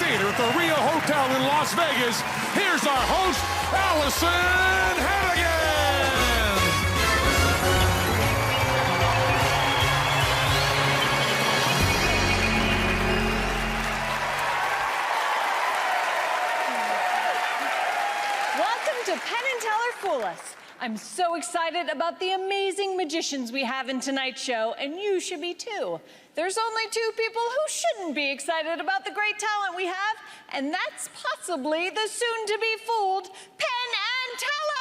Theater at the Rio Hotel in Las Vegas, here's our host, Allison Hannigan! Welcome to Penn and Teller Fool Us. I'm so excited about the amazing magicians we have in tonight's show, and you should be too. There's only two people who shouldn't be excited about the great talent we have, and that's possibly the soon-to-be-fooled Penn and Teller!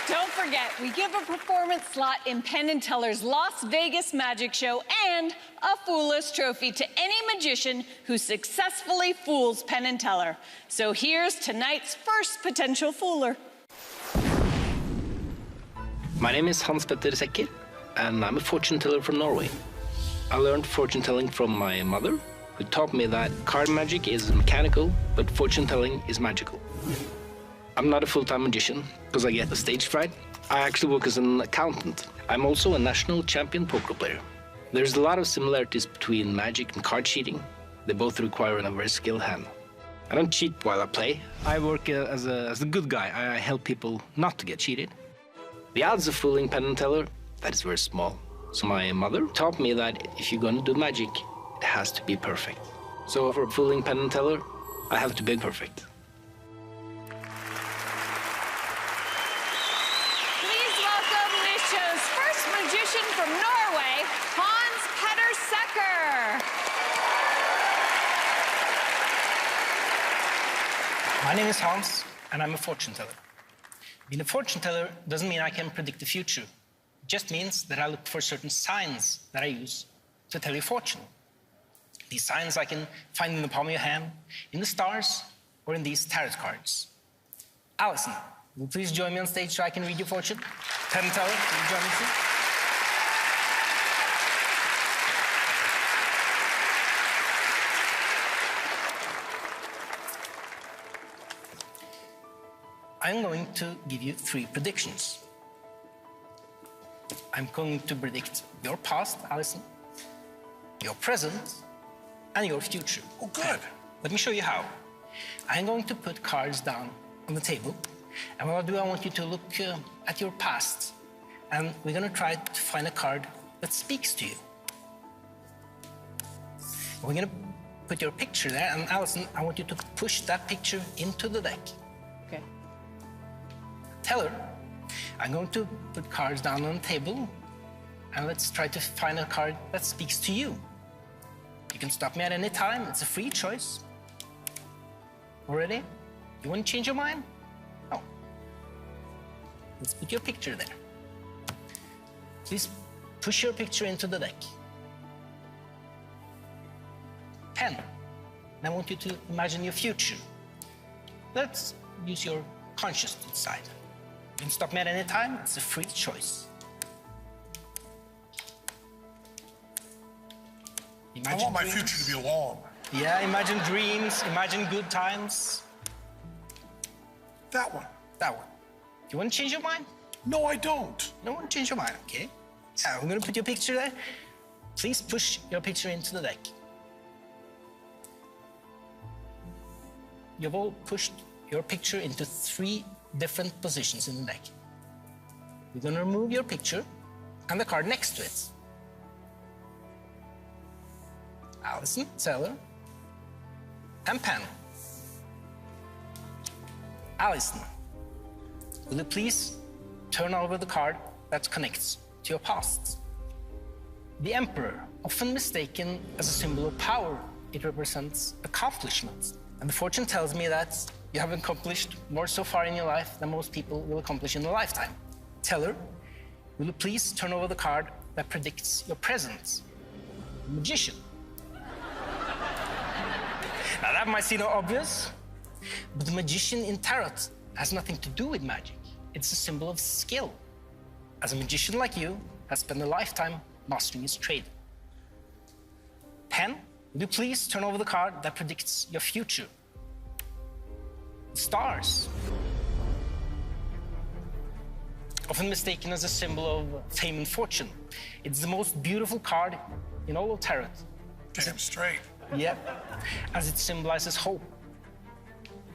Don't forget, we give a performance slot in Penn and Teller's Las Vegas Magic Show and a Fool Us trophy to any magician who successfully fools Penn and Teller. So here's tonight's first potential fooler. My name is Hans Petter Sekker, and I'm a fortune teller from Norway. I learned fortune telling from my mother, who taught me that card magic is mechanical, but fortune telling is magical. I'm not a full-time magician because I get a stage fright. I actually work as an accountant. I'm also a national champion poker player. There's a lot of similarities between magic and card cheating. They both require a very skilled hand. I don't cheat while I play. I work as a good guy. I help people not to get cheated. The odds of fooling Penn and Teller, that is very small. So my mother taught me that if you're going to do magic, it has to be perfect. So for fooling Penn and Teller, I have to be perfect. Magician from Norway, Hans Petter Sekker. My name is Hans, and I'm a fortune teller. Being a fortune teller doesn't mean I can predict the future. It just means that I look for certain signs that I use to tell your fortune. These signs I can find in the palm of your hand, in the stars, or in these tarot cards. Allison, will you please join me on stage so I can read your fortune? Penn and Teller, will you join me too? I'm going to give you 3 predictions. I'm going to predict your past, Allison, your present, and your future. Oh, good. Let me show you how. I'm going to put cards down on the table, and what I'll do, I want you to look at your past, and we're going to try to find a card that speaks to you. We're going to put your picture there, and Allison, I want you to push that picture into the deck. Okay. Teller, I'm going to put cards down on the table, and let's try to find a card that speaks to you. You can stop me at any time. It's a free choice. Already? You want to change your mind? No. Let's put your picture there. Please push your picture into the deck. Penn, and I want you to imagine your future. Let's use your consciousness side. You can stop me at any time. It's a free choice. I want my future to be long. Yeah, imagine dreams, imagine good times. That one. That one. Do you want to change your mind? No, I don't. You don't want to change your mind, okay? Yeah, I'm going to put your picture there. Please push your picture into the deck. You've all pushed your picture into 3 different positions in the deck. We're going to remove your picture and the card next to it. Allison, Teller, and Penn. Allison, will you please turn over the card that connects to your past? The Emperor, often mistaken as a symbol of power, it represents accomplishment. And the fortune tells me that you have accomplished more so far in your life than most people will accomplish in a lifetime. Teller, will you please turn over the card that predicts your present? Magician. Now that might seem obvious, but the magician in tarot has nothing to do with magic. It's a symbol of skill. As a magician like you has spent a lifetime mastering his trade. Penn, would you please turn over the card that predicts your future? Stars. Often mistaken as a symbol of fame and fortune. It's the most beautiful card in all of tarot. Damn straight. Yep, as it symbolizes hope.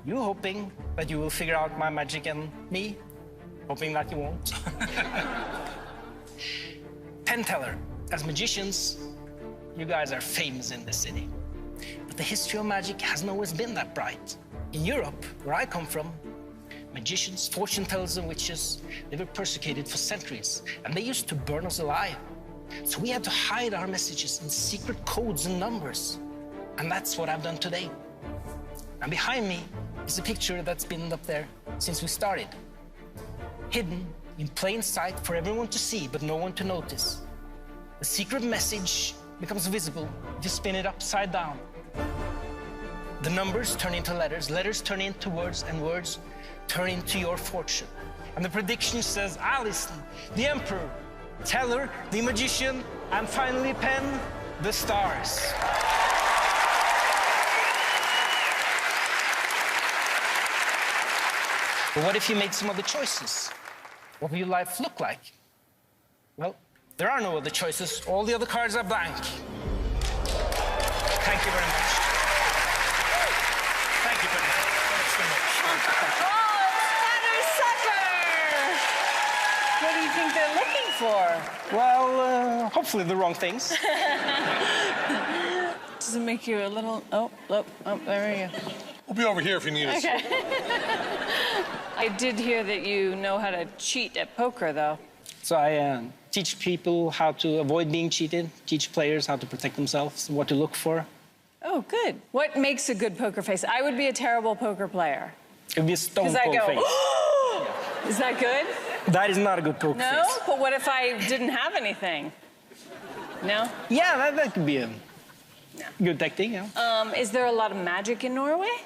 You hoping that you will figure out my magic, and me hoping that you won't. Penn teller. As magicians, you guys are famous in this city. But the history of magic hasn't always been that bright. In Europe, where I come from, magicians, fortune tellers, and witches, they were persecuted for centuries, and they used to burn us alive. So we had to hide our messages in secret codes and numbers. And that's what I've done today. And behind me is a picture that's been up there since we started. Hidden in plain sight for everyone to see, but no one to notice. The secret message becomes visible if you spin it upside down. The numbers turn into letters, letters turn into words, and words turn into your fortune. And the prediction says, Allison, the Emperor, Teller, the Magician, and finally Penn, the stars. But what if you made some other choices? What will your life look like? Well, there are no other choices. All the other cards are blank. Thank you very much. Thank you, Penny. Oh, it's Sucker! What do you think they're looking for? Well, hopefully the wrong things. Does it make you a little... Oh, there we go. We'll be over here if you need us. Okay. I did hear that you know how to cheat at poker, though. So I teach people how to avoid being cheated, teach players how to protect themselves, what to look for. Oh, good. What makes a good poker face? I would be a terrible poker player. It would be a stone Because I cold go, face. oh! Is that good? That is not a good poker No? face. But what if I didn't have anything? No? Yeah, that could be a good tactic, yeah. Is there a lot of magic in Norway?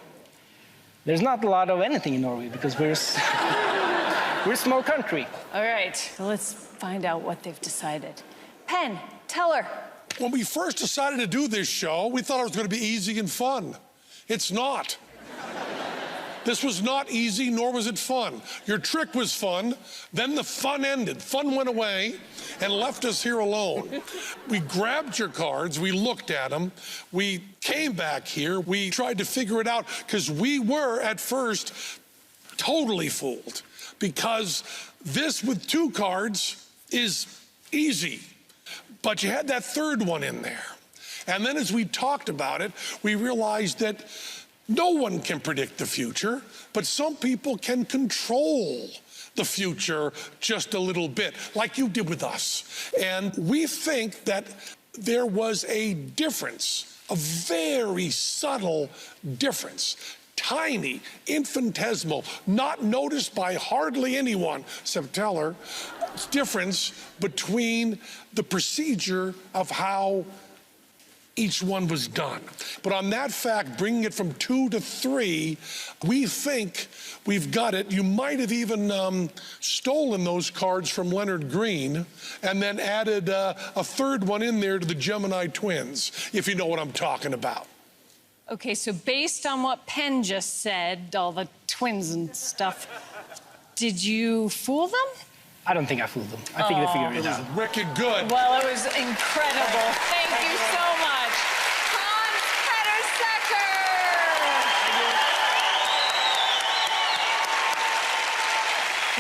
There's not a lot of anything in Norway because we're a small country. All right, so let's find out what they've decided. Penn, teller. When we first decided to do this show, we thought it was going to be easy and fun. It's not. This was not easy, nor was it fun. Your trick was fun, then the fun ended. Fun went away and left us here alone. We grabbed your cards, we looked at them, we came back here, we tried to figure it out, because we were, at first, totally fooled. Because this with 2 cards is easy, but you had that third one in there. And then as we talked about it, we realized that no one can predict the future, but some people can control the future just a little bit, like you did with us. And we think that there was a difference, a very subtle difference, tiny, infinitesimal, not noticed by hardly anyone except Teller, difference between the procedure of how each one was done. But on that fact, bringing it from 2 to 3, we think we've got it. You might have even stolen those cards from Leonard Green and then added a third one in there to the Gemini twins, if you know what I'm talking about. Okay, so based on what Penn just said, all the twins and stuff, did you fool them? I don't think I fooled them. I think they figured it out. Wicked good. Well, it was incredible. Thank you so much. Hans Petter Sucker!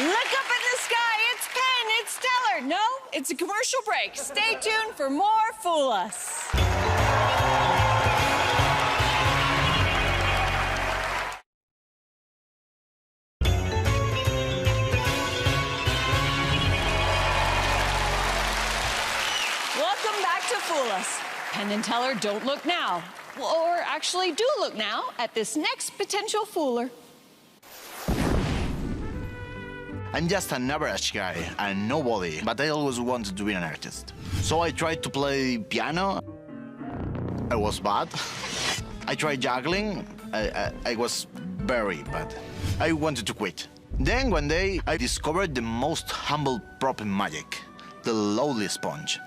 Look up in the sky. It's Penn. It's Stellar. No, it's a commercial break. Stay tuned for more Fool Us. Welcome back to Fool Us. Penn and Teller, don't look now. Or actually do look now at this next potential fooler. I'm just an average guy and nobody, but I always wanted to be an artist. So I tried to play piano. I was bad. I tried juggling. I was very bad. I wanted to quit. Then one day I discovered the most humble prop in magic, the lowly sponge.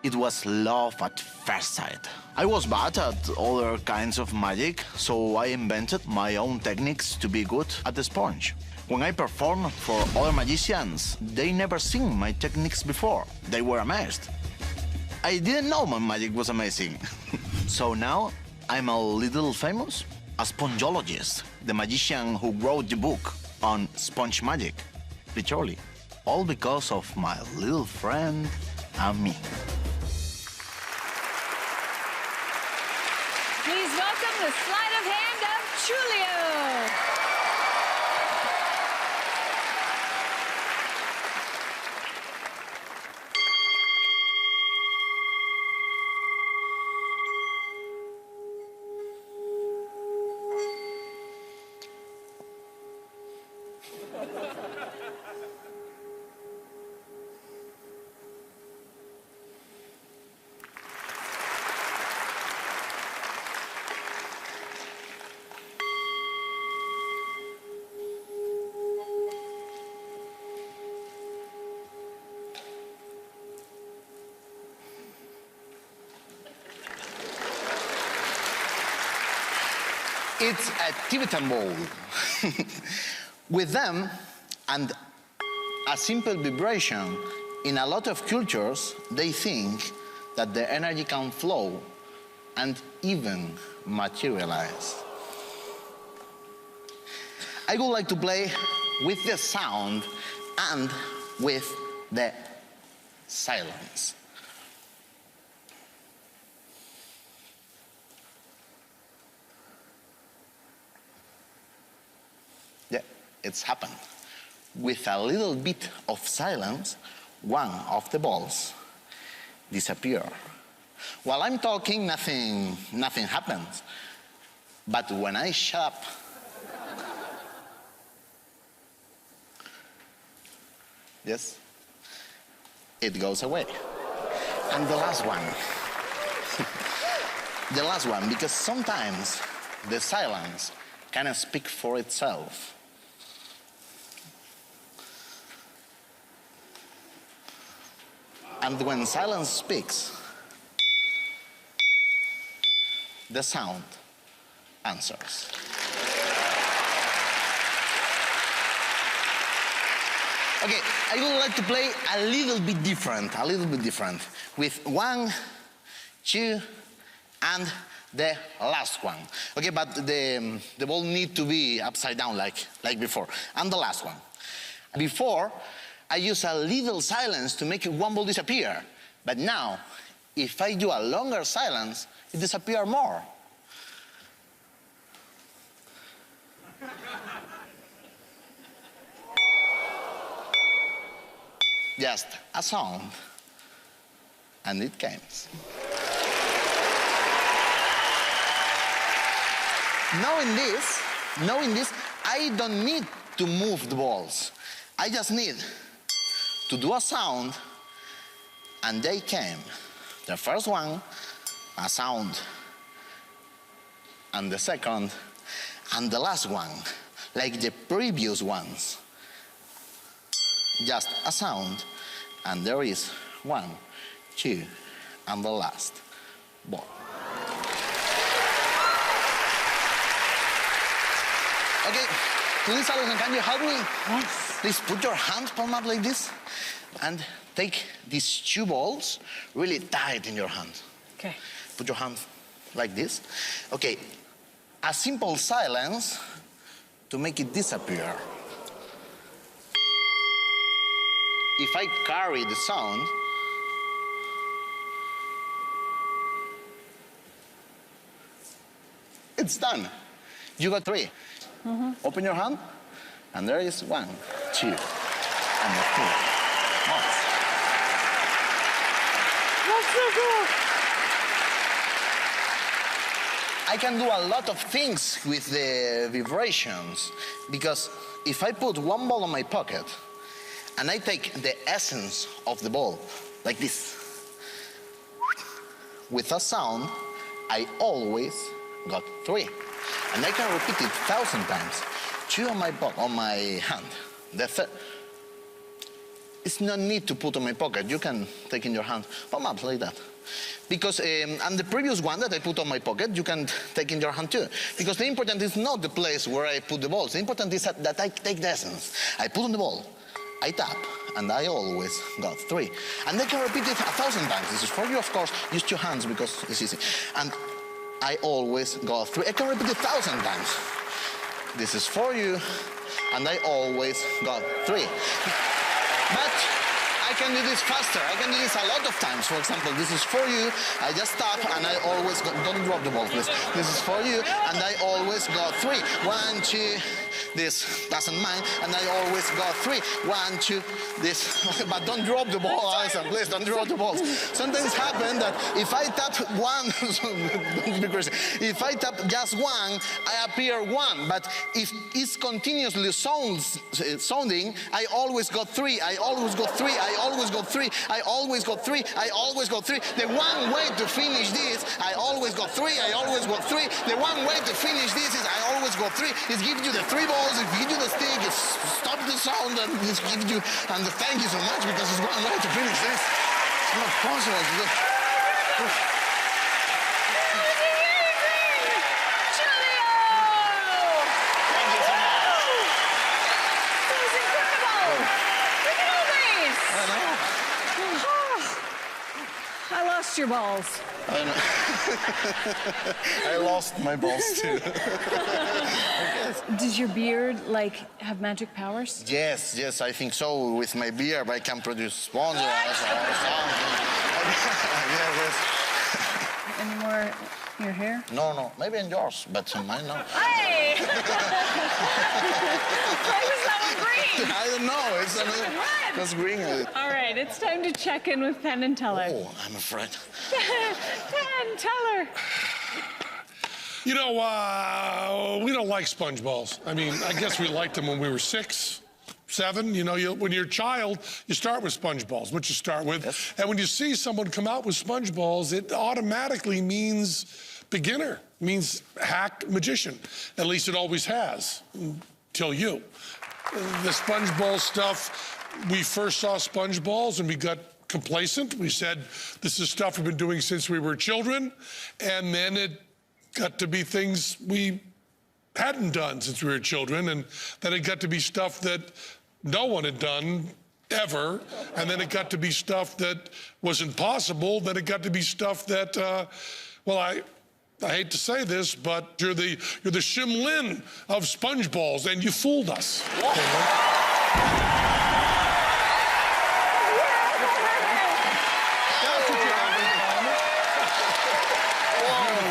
It was love at first sight. I was bad at other kinds of magic, so I invented my own techniques to be good at the sponge. When I performed for other magicians, they never seen my techniques before. They were amazed. I didn't know my magic was amazing. So now I'm a little famous, a spongeologist, the magician who wrote the book on sponge magic, literally. All because of my little friend and me. Please welcome the sleight of hand of Julio. It's a Tibetan bowl. With them and a simple vibration, in a lot of cultures, they think that the energy can flow and even materialize. I would like to play with the sound and with the silence. Yeah, it's happened. With a little bit of silence, one of the balls disappear. While I'm talking, nothing happens. But when I shut up, yes, it goes away. And the last one, because sometimes the silence can speak for itself. And when silence speaks, the sound answers. Okay, I would like to play a little bit different, with 1, 2, and the last one. Okay, but the ball need to be upside down like before. And the last one. Before, I use a little silence to make one ball disappear. But now, if I do a longer silence, it disappears more. Just a sound, and it came. Knowing this, I don't need to move the balls. I just need to do a sound, and they came. The first one, a sound, and the second, and the last one, like the previous ones. Just a sound, and there is 1, 2, and the last ball. Okay, please, Alison, can you help me? Yes. Please put your hand palm up like this, and take these 2 balls really tight in your hand. Okay. Put your hand like this. Okay, a simple silence to make it disappear. If I carry the sound, it's done. You got 3. Open your hand, and there is 1, 2, and the 3. Nice. That's so cool. I can do a lot of things with the vibrations, because if I put one ball in my pocket, and I take the essence of the ball, like this, with a sound, I always got 3. And I can repeat it 1,000 times. 2 on my hand. The third. it's no need to put on my pocket. You can take in your hand, palm up like that. Because, and the previous one that I put on my pocket, you can take in your hand too. Because the important is not the place where I put the balls. The important is that I take the essence. I put on the ball, I tap, and I always got 3. And I can repeat it 1,000 times. This is for you, of course. Use 2 hands because it's easy. And I always got 3. I can repeat it 1,000 times. This is for you, and I always got 3. But I can do this faster. I can do this a lot of times. For example, this is for you. I just tap, and I always got, don't drop the ball, please. This is for you, and I always got 3. 1, 2. This doesn't mind, and I always got 3. 1, 2, this. But don't drop the ball, Alison, please, don't drop the balls. Sometimes happen that if I tap 1, because if I tap just 1, I appear 1. But if it's continuously sounding, I always got 3. I always got 3. I always got 3. I always got 3. I always got 3. The one way to finish this, I always got 3. I always got 3. The one way to finish this is I always got 3. Is give you the 3 balls. It gives you the stick, it stops the sound, and it gives you, and thank you so much, because it's one way to finish this. It's not possible. I lost your balls. I know. I lost my balls too. Does your beard, like, have magic powers? Yes, yes, I think so. With my beard, I can produce sponsors or something. Yes. Any more in your hair? No, maybe in yours, but mine no. Hey! Why was that one green? I don't know. It's another. That's green. All right, it's time to check in with Penn and Teller. Oh, I'm afraid. Penn, Teller. You know, we don't like sponge balls. I mean, I guess we liked them when we were 6, 7. You know, when you're a child, you start with sponge balls, what you start with. Yes. And when you see someone come out with sponge balls, it automatically means beginner, means hack magician. At least it always has, till you. The sponge ball stuff, we first saw sponge balls and we got complacent. We said, this is stuff we've been doing since we were children. And then it got to be things we hadn't done since we were children. And then it got to be stuff that no one had done ever. And then it got to be stuff that was impossible. Then it got to be stuff that, well, I hate to say this, but you're the Shimlin of sponge balls, and you fooled us.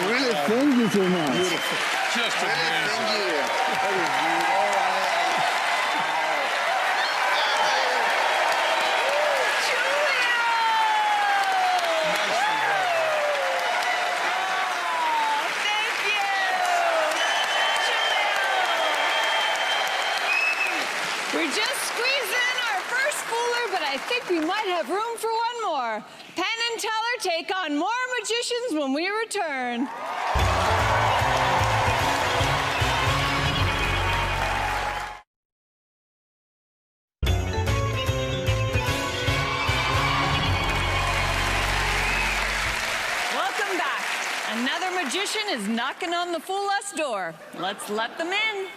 Really, thank you so much. Beautiful. Just amazing. Thank you. We're just squeezing our first fooler, but I think we might have room for one more. Penn and Teller take on more magicians when we return. Welcome back. Another magician is knocking on the Fool Us door. Let's let them in.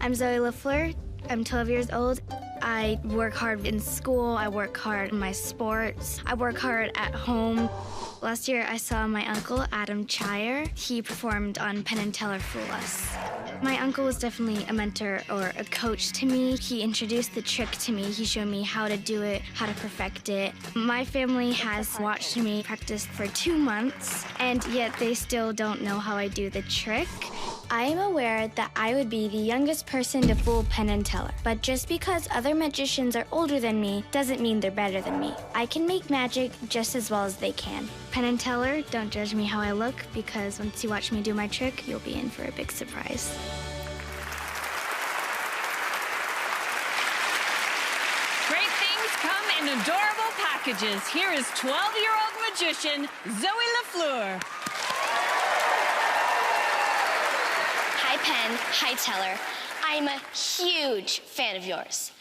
I'm Zoe LaFleur. I'm 12 years old. I work hard in school. I work hard in my sports. I work hard at home. Last year, I saw my uncle, Adam Chire. He performed on Penn and Teller Fool Us. My uncle was definitely a mentor or a coach to me. He introduced the trick to me. He showed me how to do it, how to perfect it. My family has watched me practice for 2 months, and yet they still don't know how I do the trick. I am aware that I would be the youngest person to fool Penn and Teller, but just because other magicians are older than me doesn't mean they're better than me. I can make magic just as well as they can. Penn and Teller, don't judge me how I look, because once you watch me do my trick, you'll be in for a big surprise. Great things come in adorable packages. Here is 12-year-old magician Zoe LaFleur. Hi, Penn. Hi, Teller. I'm a huge fan of yours.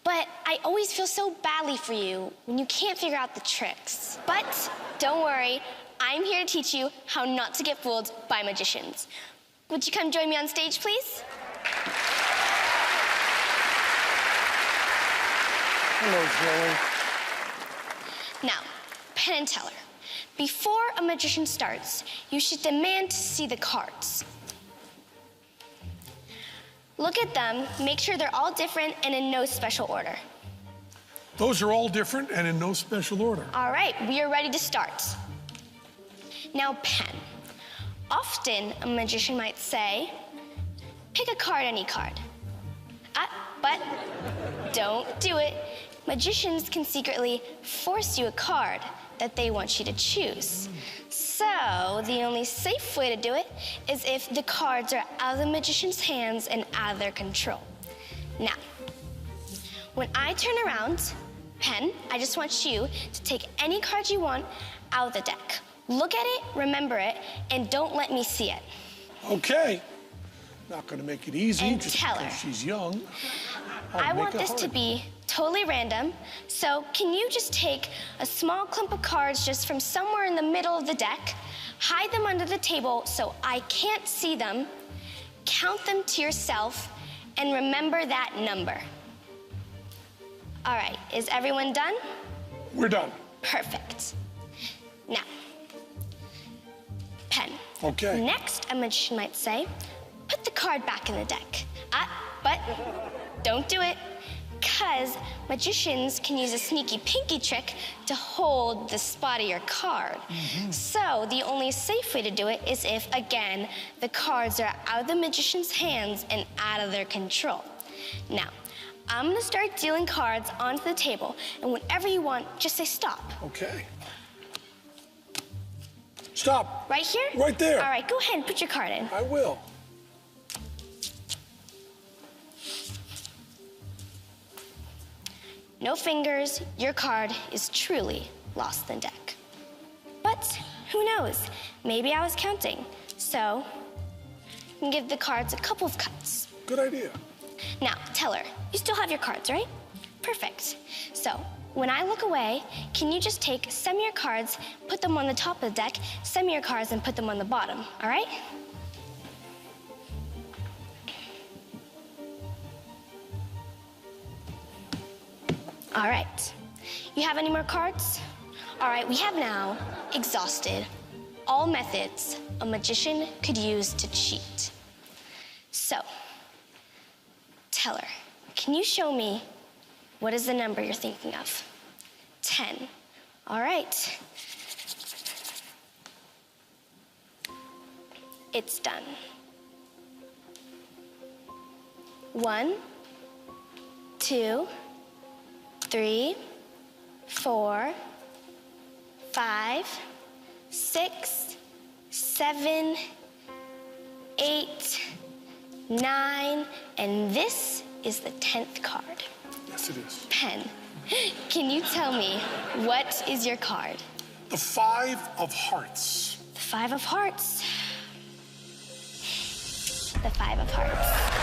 But I always feel so badly for you when you can't figure out the tricks. But don't worry, I'm here to teach you how not to get fooled by magicians. Would you come join me on stage, please? Hello, Zoe. Now, Penn and Teller. Before a magician starts, you should demand to see the cards. Look at them, make sure they're all different and in no special order. Those are all different and in no special order. All right, we are ready to start. Now, Penn. Often, a magician might say, pick a card, any card. But don't do it. Magicians can secretly force you a card that they want you to choose. So, the only safe way to do it is if the cards are out of the magician's hands and out of their control. Now, when I turn around, Penn, I just want you to take any card you want out of the deck. Look at it, remember it, and don't let me see it. Okay. Not gonna make it easy And just tell her. because she's young. I want this to be totally random, so can you just take a small clump of cards just from somewhere in the middle of the deck, hide them under the table so I can't see them, count them to yourself, and remember that number. All right, is everyone done? We're done. Perfect. Now, Penn. Okay. Next, a magician might say, put the card back in the deck. But don't do it, because magicians can use a sneaky pinky trick to hold the spot of your card. So the only safe way to do it is if, again, the cards are out of the magician's hands and out of their control. Now, I'm gonna start dealing cards onto the table, and whenever you want, just say stop. Okay. Stop. Right here? Right there. All right, go ahead and put your card in. I will. No fingers, your card is truly lost in the deck. But who knows? Maybe I was counting. So, you can give the cards a couple of cuts. Good idea. Now, Teller, you still have your cards, right? Perfect. So, when I look away, can you just take some of your cards, put them on the top of the deck, some of your cards, and put them on the bottom, all right? All right. You have any more cards? All right, we have now exhausted all methods a magician could use to cheat. So, Teller, can you show me what is the number you're thinking of? 10. All right. It's done. 1, 2, 3, 4, 5, 6, 7, 8, 9, and this is the 10th card. Yes, it is. Penn, can you tell me what is your card? The 5 of Hearts. The 5 of Hearts. The 5 of Hearts.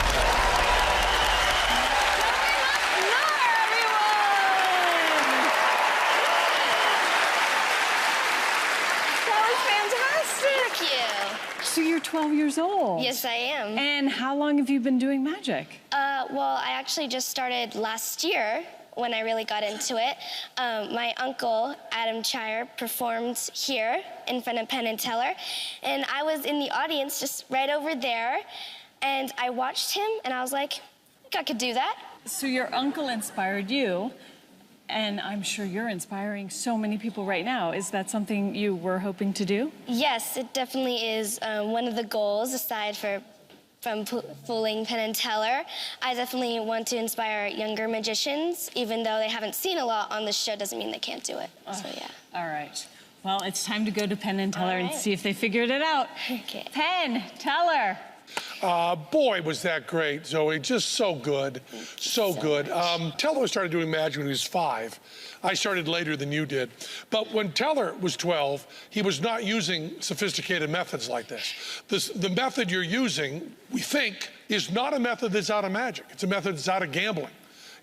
So you're 12 years old. Yes, I am. And how long have you been doing magic? Well, I actually just started last year when I really got into it. My uncle, Adam Chire, performed here in front of Penn and Teller, and I was in the audience just right over there, and I watched him, and I was like, I think I could do that. So your uncle inspired you, and I'm sure you're inspiring so many people right now. Is that something you were hoping to do? Yes, it definitely is one of the goals, aside from fooling Penn and Teller. I definitely want to inspire younger magicians. Even though they haven't seen a lot on the show, doesn't mean they can't do it. So, yeah. All right. Well, it's time to go to Penn and Teller and see if they figured it out. Okay. Penn, Teller. Boy, was that great, Zoe. Just so good. So good. Teller started doing magic when he was 5. I started later than you did. But when Teller was 12, he was not using sophisticated methods like this. The method you're using, we think, is not a method that's out of magic. It's a method that's out of gambling.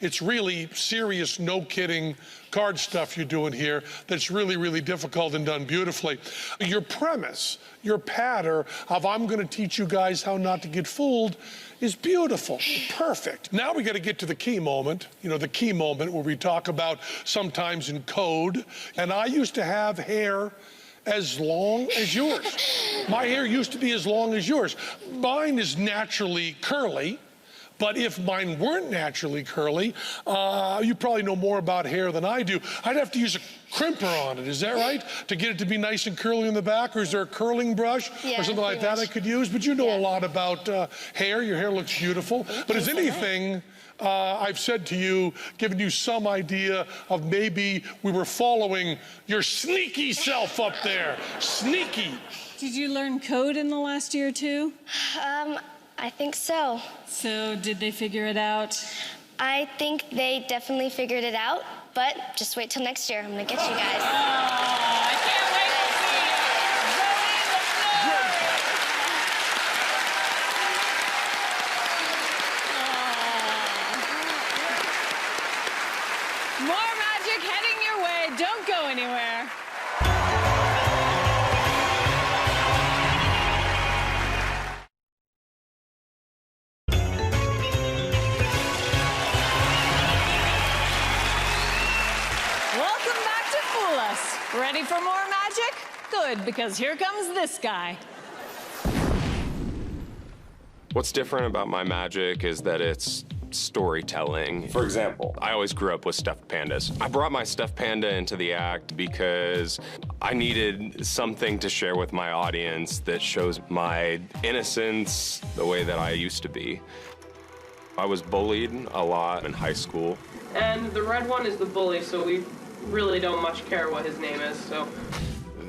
It's really serious, no kidding card stuff you're doing here that's really, really difficult and done beautifully. Your premise, your patter of I'm going to teach you guys how not to get fooled is beautiful, perfect. Now we got to get to the key moment, you know, the key moment where we talk about sometimes in code. And I used to have hair as long as yours. My hair used to be as long as yours. Mine is naturally curly. But if mine weren't naturally curly, you probably know more about hair than I do. I'd have to use a crimper on it, is that right? To get it to be nice and curly in the back, or is there a curling brush or something like that I could use? But you know a lot about hair. Your hair looks beautiful. But is anything I've said to you, given you some idea of maybe we were following your sneaky self up there? Sneaky. Did you learn code in the last year or two? I think so. So did they figure it out? I think they definitely figured it out, but just wait till next year. I'm gonna get you guys. Oh, I can't wait to see it. More magic heading your way. Don't go anywhere. Ready for more magic? Good, because here comes this guy. What's different about my magic is that it's storytelling. For example, I always grew up with stuffed pandas. I brought my stuffed panda into the act because I needed something to share with my audience that shows my innocence the way that I used to be. I was bullied a lot in high school. And the red one is the bully, so we really don't much care what his name is, so.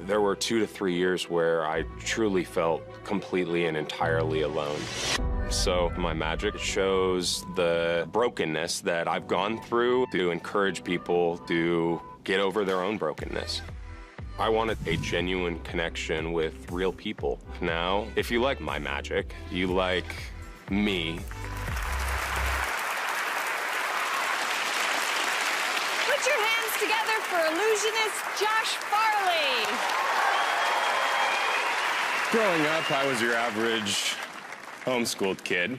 There were 2 to 3 years where I truly felt completely and entirely alone. So my magic shows the brokenness that I've gone through to encourage people to get over their own brokenness. I wanted a genuine connection with real people. Now, if you like my magic, you like me. Put your hands together for illusionist Josh Farley. Growing up, I was your average homeschooled kid.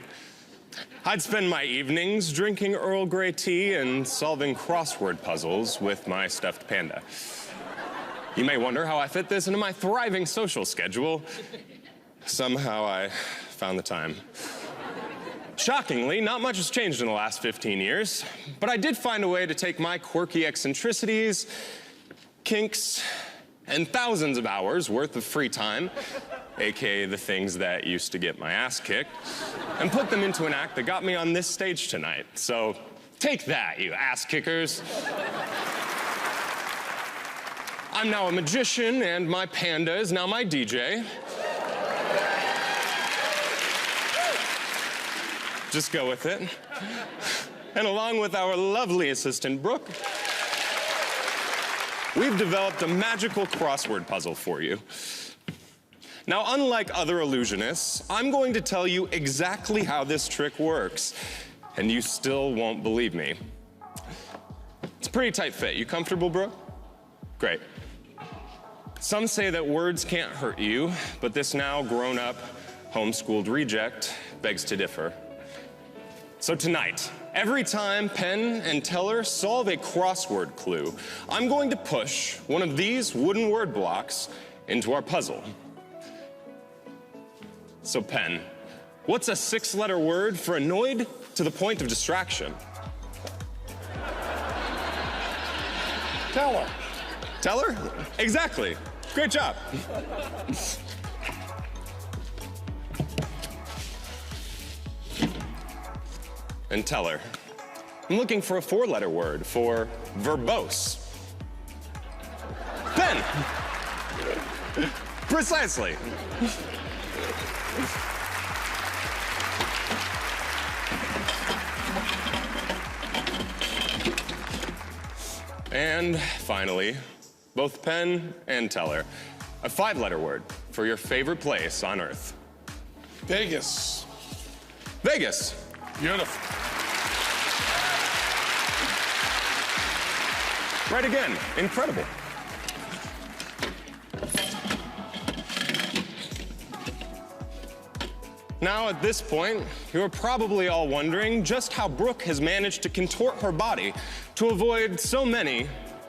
I'd spend my evenings drinking Earl Grey tea and solving crossword puzzles with my stuffed panda. You may wonder how I fit this into my thriving social schedule. Somehow I found the time. Shockingly, not much has changed in the last 15 years, but I did find a way to take my quirky eccentricities, kinks, and thousands of hours worth of free time, aka the things that used to get my ass kicked, and put them into an act that got me on this stage tonight. So take that, you ass kickers. I'm now a magician, and my panda is now my DJ. Just go with it. And along with our lovely assistant, Brooke, we've developed a magical crossword puzzle for you. Now, unlike other illusionists, I'm going to tell you exactly how this trick works, and you still won't believe me. It's a pretty tight fit. You comfortable, Brooke? Great. Some say that words can't hurt you, but this now grown-up, homeschooled reject begs to differ. So tonight, every time Penn and Teller solve a crossword clue, I'm going to push one of these wooden word blocks into our puzzle. So Penn, what's a 6-letter word for annoyed to the point of distraction? Teller. Teller? Exactly. Great job. And Teller, I'm looking for a 4-letter word for verbose. Penn! Precisely. And finally, both Penn and Teller, a 5-letter word for your favorite place on Earth. Vegas. Vegas. Beautiful. Right again. Incredible. Now, at this point, you're probably all wondering just how Brooke has managed to contort her body to avoid so many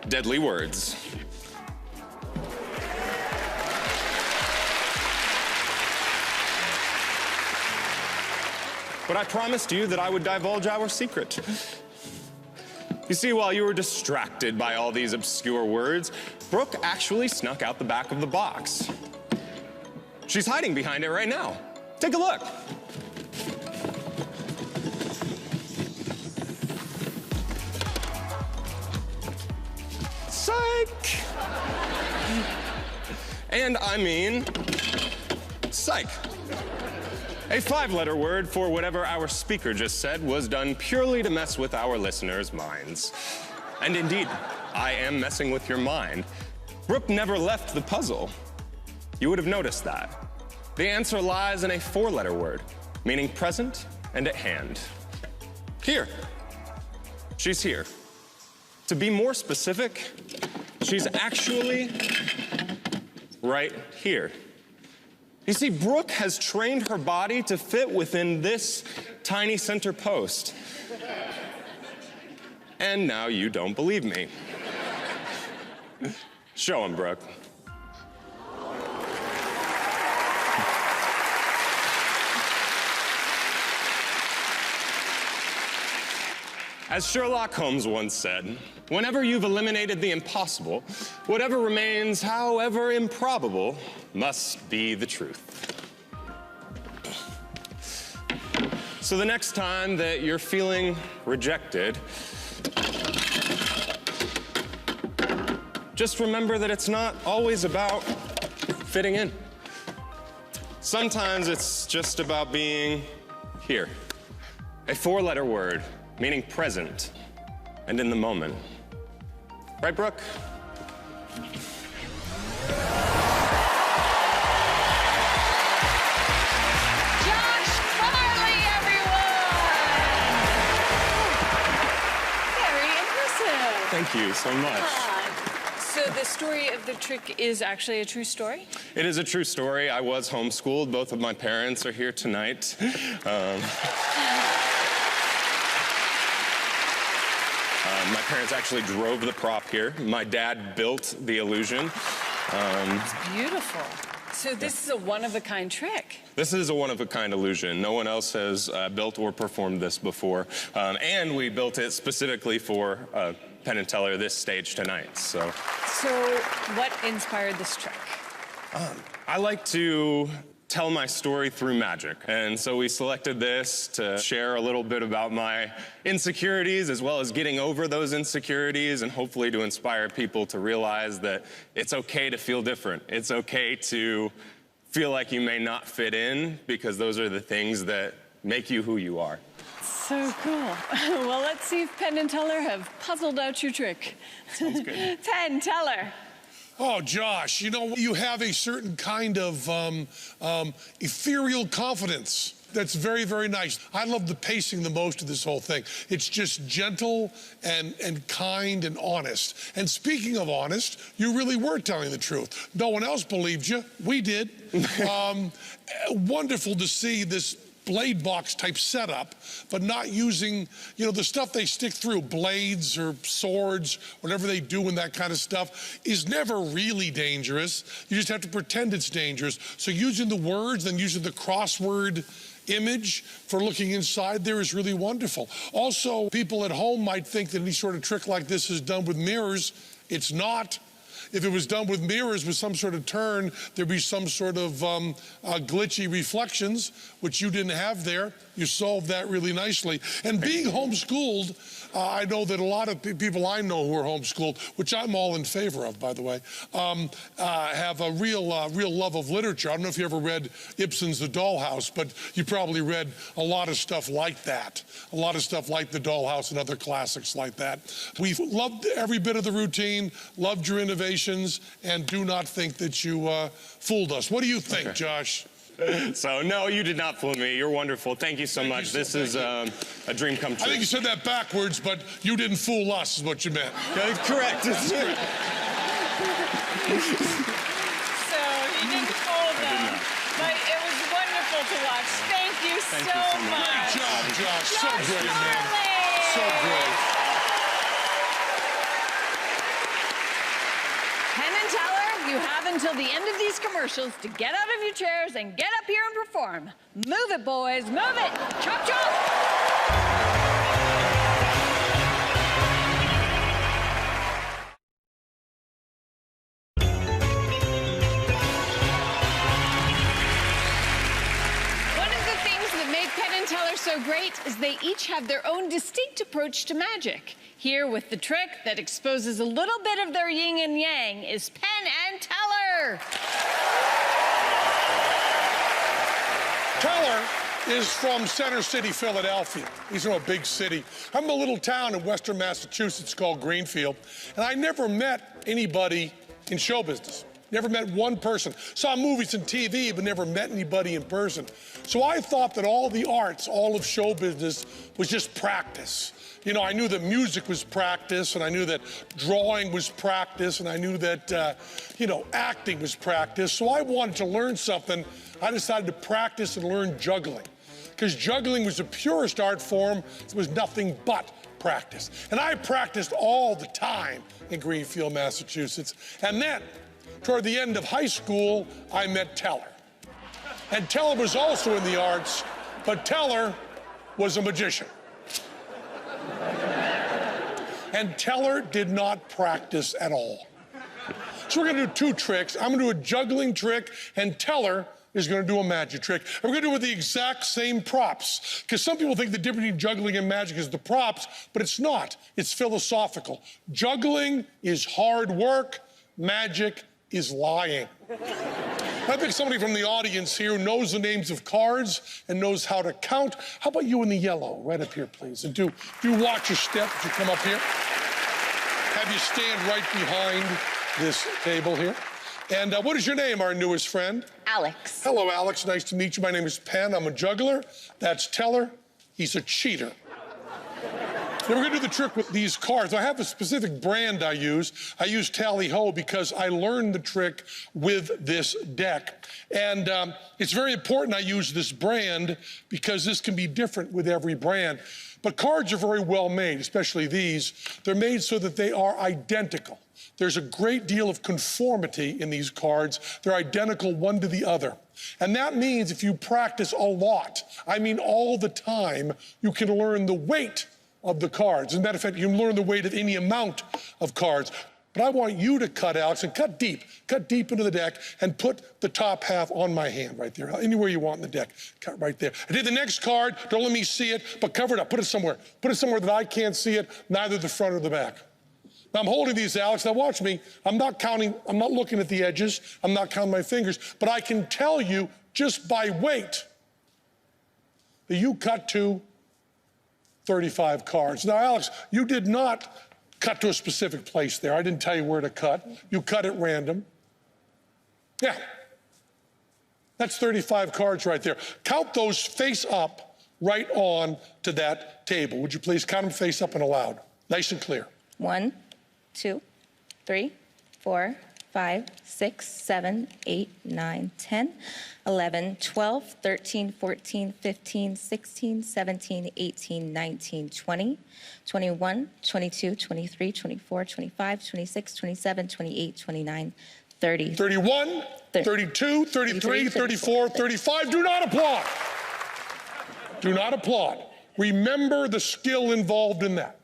deadly words. But I promised you that I would divulge our secret. You see, while you were distracted by all these obscure words, Brooke actually snuck out the back of the box. She's hiding behind it right now. Take a look. Psych! And I mean, psych. A 5-letter word for whatever our speaker just said was done purely to mess with our listeners' minds. And indeed, I am messing with your mind. Brooke never left the puzzle. You would have noticed that. The answer lies in a 4-letter word, meaning present and at hand. Here. She's here. To be more specific, she's actually right here. You see, Brooke has trained her body to fit within this tiny center post. And now you don't believe me. Show him, Brooke. As Sherlock Holmes once said, whenever you've eliminated the impossible, whatever remains, however improbable, must be the truth. So the next time that you're feeling rejected, just remember that it's not always about fitting in. Sometimes it's just about being here. A 4-letter word, meaning present and in the moment. Right, Brooke? Josh Farley, everyone! Very impressive. Thank you so much. So the story of the trick is actually a true story? It is a true story. I was homeschooled. Both of my parents are here tonight. My parents actually drove the prop here. My dad built the illusion. It's beautiful. So this is a one-of-a-kind trick. This is a one-of-a-kind illusion. No one else has built or performed this before. And we built it specifically for Penn and Teller this stage tonight. So what inspired this trick? I like to tell my story through magic. And so we selected this to share a little bit about my insecurities as well as getting over those insecurities and hopefully to inspire people to realize that it's okay to feel different. It's okay to feel like you may not fit in because those are the things that make you who you are. So cool. Well, let's see if Penn and Teller have puzzled out your trick. Sounds good. Penn, Teller. Oh, Josh, you know, you have a certain kind of ethereal confidence that's very, very nice. I love the pacing the most of this whole thing. It's just gentle and kind and honest. And speaking of honest, you really were telling the truth. No one else believed you. We did. Wonderful to see this blade box type setup, but not using, you know, the stuff they stick through, blades or swords, whatever they do in that kind of stuff, is never really dangerous. You just have to pretend it's dangerous. So using the words, then using the crossword image for looking inside there is really wonderful. Also, people at home might think that any sort of trick like this is done with mirrors. It's not. If it was done with mirrors with some sort of turn, there'd be some sort of glitchy reflections, which you didn't have there. You solved that really nicely. And being homeschooled, I know that a lot of people I know who are homeschooled, which I'm all in favor of, by the way, have a real love of literature. I don't know if you ever read Ibsen's The Dollhouse, but you probably read a lot of stuff like that, a lot of stuff like The Dollhouse and other classics like that. We've loved every bit of the routine, loved your innovations, and do not think that you fooled us. What do you think, Josh? So, no, you did not fool me. You're wonderful. Thank you so much. This is a dream come true. I think you said that backwards, but you didn't fool us, is what you meant. Correct. So he didn't fool them, but it was wonderful to watch. Thank you so much. Great job, Josh. So great, man. So great. Penn and Teller, you have until the end of these commercials to get out of your chairs and get up here and perform. Move it, boys, move it. Chop, chop. One of the things that make Penn and Teller so great is they each have their own distinct approach to magic. Here with the trick that exposes a little bit of their yin and yang is Penn and Teller. Teller is from Center City, Philadelphia. He's from a big city. I'm in a little town in western Massachusetts called Greenfield, and I never met anybody in show business. Never met one person. Saw movies and TV, but never met anybody in person. So I thought that all the arts, all of show business, was just practice. You know, I knew that music was practice, and I knew that drawing was practice, and I knew that, acting was practice. So I wanted to learn something. I decided to practice and learn juggling, because juggling was the purest art form. It was nothing but practice. And I practiced all the time in Greenfield, Massachusetts. And then, toward the end of high school, I met Teller. And Teller was also in the arts, but Teller was a magician. And Teller did not practice at all. So we're gonna do two tricks. I'm gonna do a juggling trick, and Teller is gonna do a magic trick. And we're gonna do it with the exact same props, because some people think the difference between juggling and magic is the props, but it's not. It's philosophical. Juggling is hard work, magic is lying. I think somebody from the audience here who knows the names of cards and knows how to count. How about you in the yellow? Right up here, please. And do watch your step as you come up here. Have you stand right behind this table here. And what is your name, our newest friend? Alex. Hello, Alex. Nice to meet you. My name is Penn. I'm a juggler. That's Teller. He's a cheater. Now we're gonna do the trick with these cards. I have a specific brand I use. I use Tally-Ho because I learned the trick with this deck. And it's very important I use this brand because this can be different with every brand. But cards are very well made, especially these. They're made so that they are identical. There's a great deal of conformity in these cards. They're identical one to the other. And that means if you practice a lot, I mean all the time, you can learn the weight of the cards. As a matter of fact, you can learn the weight of any amount of cards. But I want you to cut, Alex, and cut deep into the deck and put the top half on my hand right there, anywhere you want in the deck. Cut right there. I did the next card, don't let me see it, but cover it up, put it somewhere. Put it somewhere that I can't see it, neither the front or the back. Now I'm holding these, Alex, now watch me. I'm not counting, I'm not looking at the edges, I'm not counting my fingers, but I can tell you just by weight that you cut to 35 cards. Now, Alex, you did not cut to a specific place there. I didn't tell you where to cut. You cut at random. Yeah. That's 35 cards right there. Count those face up right on to that table. Would you please count them face up and aloud? Nice and clear. 1, 2, 3, 4, 5, 6, 7, 8, 9, 10, 11, 12, 13, 14, 15, 16, 17, 18, 19, 20, 21, 22, 23, 24, 25, 26, 27, 28, 29, 30. 31, 32, 33, 34, 35. Do not applaud. Do not applaud. Remember the skill involved in that.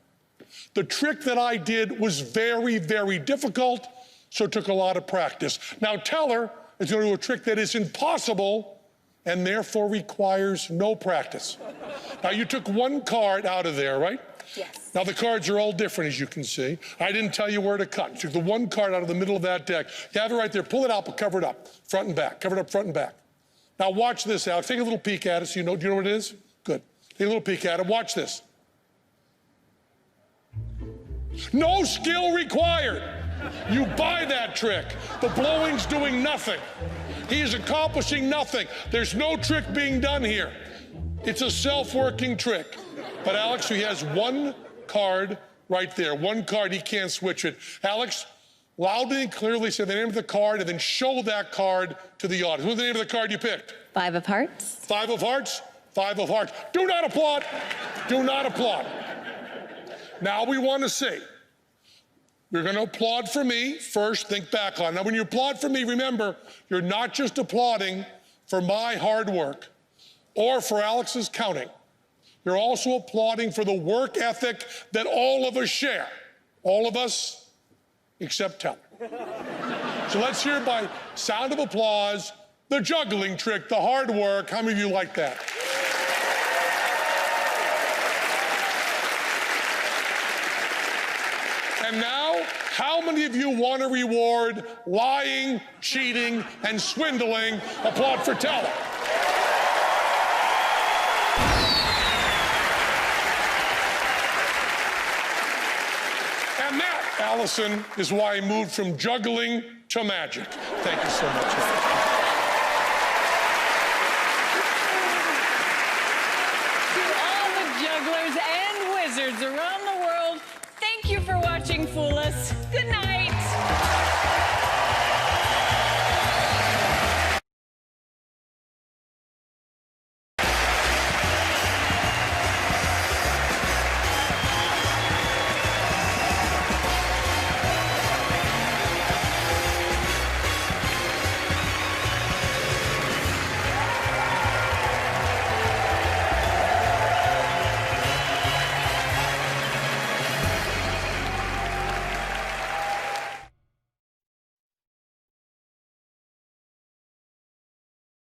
The trick that I did was very, very difficult, so it took a lot of practice. Now, Teller is going to do a trick that is impossible and therefore requires no practice. Now, you took one card out of there, right? Yes. Now, the cards are all different, as you can see. I didn't tell you where to cut. You took the one card out of the middle of that deck. You have it right there. Pull it out, but cover it up, front and back. Cover it up, front and back. Now, watch this, Alex. Take a little peek at it. So do you know what it is? Good. Take a little peek at it. Watch this. No skill required. You buy that trick. The blowing's doing nothing. He is accomplishing nothing. There's no trick being done here. It's a self-working trick. But Alex, he has one card right there. One card, he can't switch it. Alex, loudly and clearly say the name of the card and then show that card to the audience. What's the name of the card you picked? 5 of hearts. 5 of hearts? 5 of hearts. Do not applaud. Do not applaud. Now we want to see. You're going to applaud for me first, think back on it. Now, when you applaud for me, remember, you're not just applauding for my hard work or for Alex's counting. You're also applauding for the work ethic that all of us share. All of us, except Teller. So let's hear by sound of applause, the juggling trick, the hard work. How many of you like that? And now, how many of you want to reward lying, cheating, and swindling? Applaud for Teller. And that, Allison, is why I moved from juggling to magic. Thank you so much. To all the jugglers and wizards around the world, thank you for watching Fool Us. Good night.